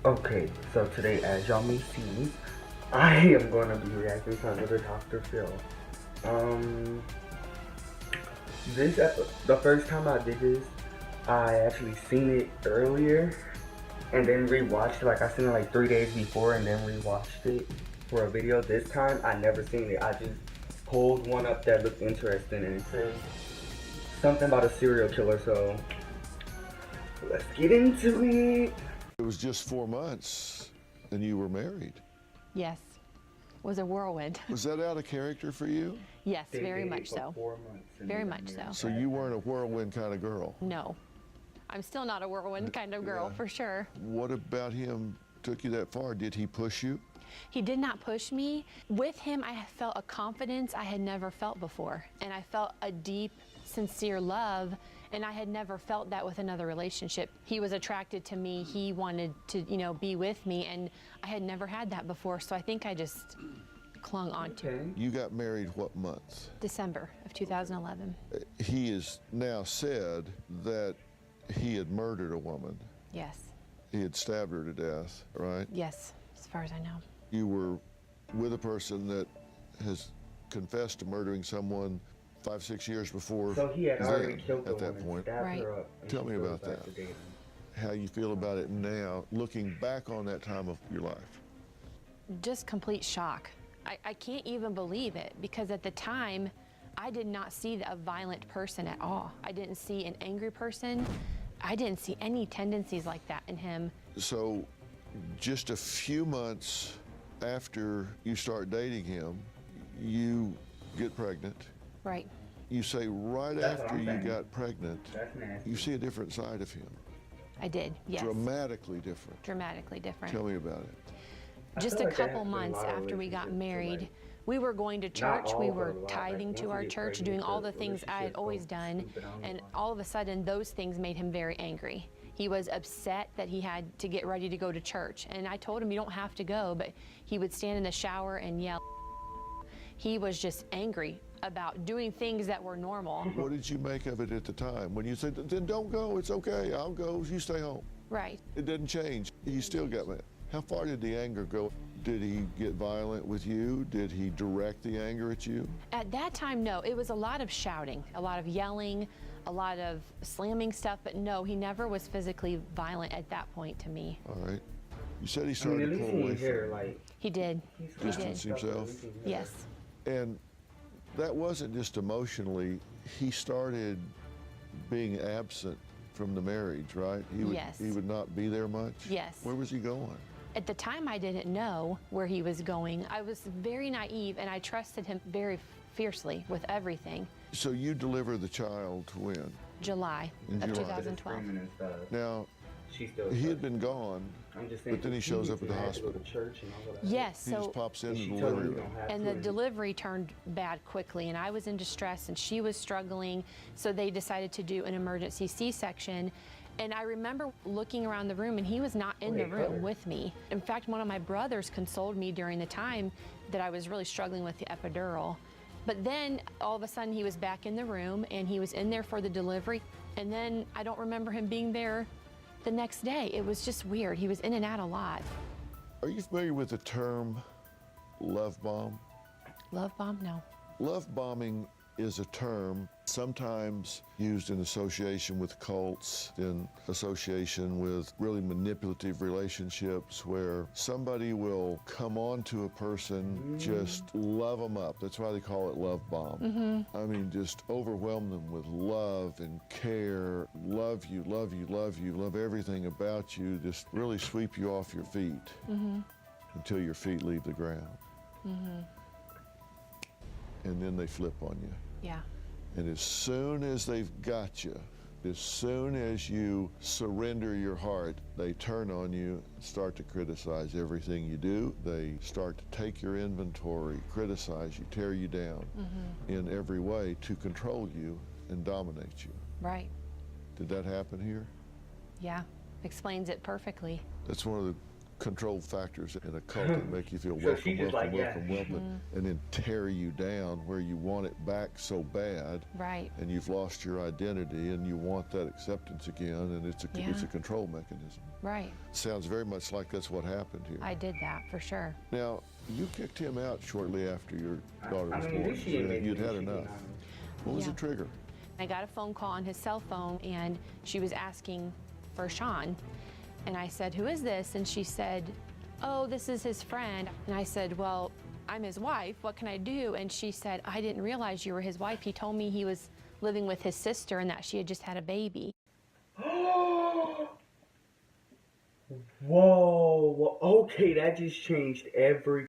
Okay, so today, as y'all may see, I am going to be reacting to another Dr. Phil. Um, the first time I did this, I actually seen it earlier and then rewatched it. Like I seen it like 3 days before and then rewatched it for a video. This time I never seen it. I just pulled one up that looked interesting and it says something about a serial killer. So let's get into it. It was just 4 months and you were married. Yes. It was a whirlwind. Was that out of character for you? Yes, They very dated much for so. 4 months and Very they much got married. so. So you weren't a whirlwind kind of girl? No. I'm still not a whirlwind kind of girl, Yeah. for sure. What about him took you that far? Did he push you? He did not push me. With him, I felt a confidence I had never felt before. And I felt a deep, sincere love, and I had never felt that with another relationship. He was attracted to me. He wanted to, be with me, and I had never had that before, so I think I just clung on to it. You got married what month? December of 2011. He has now said that he had murdered a woman. Yes. He had stabbed her to death, right? Yes, as far as I know. You were with a person that has confessed to murdering someone 5-6 years before. So he had already then, killed the at that woman, point. stabbed Right. her up. And Tell she me goes about back that. to dating. How you feel about it now, looking back on that time of your life. Just complete shock. I can't even believe it, because at the time, I did not see a violent person at all. I didn't see an angry person. I didn't see any tendencies like that in him. So just a few months after you start dating him, you get pregnant. Right. You say right That's what after I'm you saying. got pregnant, That's nasty. you see a different side of him. I did, yes. Dramatically different. Dramatically different. Tell me about it. I Just feel a like that couple happens in a months lot of after we got relationships, married, like, we were going to not church, all, we but were a lot. Like, tithing once to you our get church, pregnant, doing all the the things I had relationship always goes done, stupid. I don't and know. all of a sudden those things made him very angry. He was upset that he had to get ready to go to church, and I told him you don't have to go, but he would stand in the shower and yell. He was just angry about doing things that were normal. What did you make of it at the time? When you said, then don't go, it's okay, I'll go, you stay home. Right. It didn't change. You still got mad. How far did the anger go? Did he get violent with you? Did he direct the anger at you? At that time, no. It was a lot of shouting, a lot of yelling, a lot of slamming stuff, but no, he never was physically violent at that point to me. All right. You said he I mean, started at to least pull away he hit her, from you. like, He did. he's He Distance did. himself? Yes. And that wasn't just emotionally. He started being absent from the marriage, right? Yes. He would not be there much? Yes. Where was he going? At the time, I didn't know where he was going. I was very naive, and I trusted him very fiercely with everything. So you deliver the child when? July In of July. 2012. Screaming and stuff. Now, She still he had does. been gone, I'm just saying, but then he she shows up at the had to go hospital. to church and all of that. Yes, He just so pops in And the she told delivery him you room. don't have and to, the delivery turned bad quickly, and I was in distress, and she was struggling, so they decided to do an emergency C-section. And I remember looking around the room, and he was not in the room with me. In fact, one of my brothers consoled me during the time that I was really struggling with the epidural. But then all of a sudden he was back in the room, and he was in there for the delivery. And then I don't remember him being there the next day. It was just weird. He was in and out a lot. Are you familiar with the term love bomb? Love bomb? No. Love bombing is a term sometimes used in association with cults, in association with really manipulative relationships where somebody will come on to a person, just love them up. That's why they call it love bomb. I mean, just overwhelm them with love and care, love you, love you, love you, love everything about you, just really sweep you off your feet until your feet leave the ground. And then they flip on you. Yeah. And as soon as they've got you, as soon as you surrender your heart, they turn on you, start to criticize everything you do. They start to take your inventory, criticize you, tear you down in every way to control you and dominate you. Right. Did that happen here? Yeah. Explains it perfectly. That's one of the control factors in a cult that make you feel So welcome, she's just welcome, like, welcome, welcome, and then tear you down where you want it back so bad, Right. and you've lost your identity, and you want that acceptance again, and it's a control mechanism. Right. Sounds very much like that's what happened here. I did that for sure. Now, you kicked him out shortly after your daughter was born. You'd had enough. What was the trigger? I got a phone call on his cell phone, and she was asking for Sean. And I said, "Who is this?" And she said, "Oh, this is his friend." And I said, "Well, I'm his wife. What can I do?" And she said, "I didn't realize you were his wife. He told me he was living with his sister and that she had just had a baby." Whoa, well, okay, that just changed every